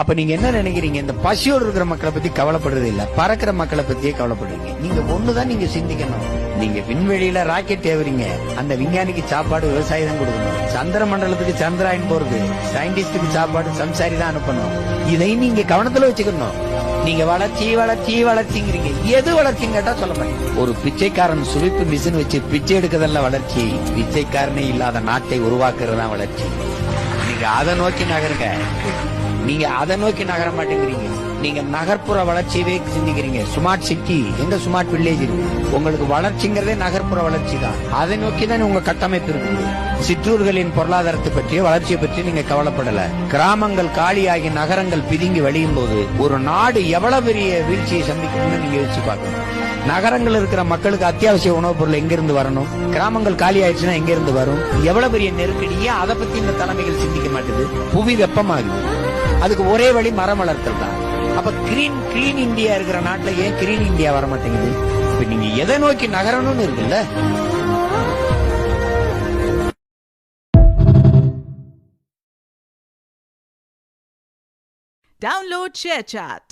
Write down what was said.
அப்ப நீங்க என்ன நினைக்கிறீங்க? இந்த பசியோடு இருக்கிற மக்களை பத்தி கவலைப்படுறது இல்ல, பறக்கிற மக்களை பத்தியே கவலைப்படுறீங்க. நீங்க ஒண்ணுதான் நீங்க சிந்திக்கணும். நீங்க விண்வெளியில ராக்கெட் ஏவுறீங்க, அந்த விஞ்ஞானிக்கு சாப்பாடு விவசாயி தான் கொடுக்கணும். சந்திர மண்டலத்துக்கு சந்திராயன் போறது, சயின்டிஸ்டுக்கு சாப்பாடு சம்சாரி தான் அனுப்பணும். இதை நீங்க கவனத்துல வச்சுக்கணும். நீங்க வளர்ச்சி வளர்ச்சி வளர்ச்சிங்கிறீங்க, எது வளர்ச்சின்னு கேட்டா சொல்ல மாட்டீங்க. ஒரு பிச்சைக்காரன் சுவிப்பு மிஷின் வச்சு பிச்சை எடுக்கிறதல்ல வளர்ச்சி, பிச்சைக்காரனே இல்லாத நாட்டை உருவாக்குறது தான் வளர்ச்சி. நீங்க அதை நோக்கி நகருங்க. நீங்க அதை நோக்கி நகர மாட்டேங்கிறீங்க. நீங்க நகர்ப்புற வளர்ச்சியவே சிந்திக்கிறீங்க. ஸ்மார்ட் சிட்டி, எங்க ஸ்மார்ட் வில்லேஜ் இருக்கு? உங்களுக்கு வளர்ச்சிங்கிறதே நகர்ப்புற வளர்ச்சி தான். அதை நோக்கி தான் உங்க கட்டமைப்பு இருக்கு. சிற்றூர்களின் பொருளாதாரத்தை பற்றி, வளர்ச்சியை பற்றி நீங்க கவலைப்படல. கிராமங்கள் காலியாகி நகரங்கள் பிதுங்கி வழியும் போது ஒரு நாடு எவ்வளவு பெரிய வீழ்ச்சியை சந்திக்கணும்னு நீங்க யோசிச்சு பார்க்கணும். நகரங்கள் இருக்கிற மக்களுக்கு அத்தியாவசிய உணவுப் பொருள் எங்க இருந்து வரணும்? கிராமங்கள் காலி ஆயிடுச்சுன்னா எங்க இருந்து வரும்? எவ்வளவு பெரிய நெருக்கடியே அதை பத்தி இந்த தலைமைகள் சிந்திக்க மாட்டேது. புவி வெப்பமாகுது, அதுக்கு ஒரே வழி மரம் வளர்த்தல் தான். அப்ப கிளீன் இந்தியா இருக்கிற நாட்டுல ஏன் கிரீன் இந்தியா வர மாட்டேங்குது? இப்ப நீங்க எதை நோக்கி நகரணும்னு இருக்குல்ல. Download ShareChat.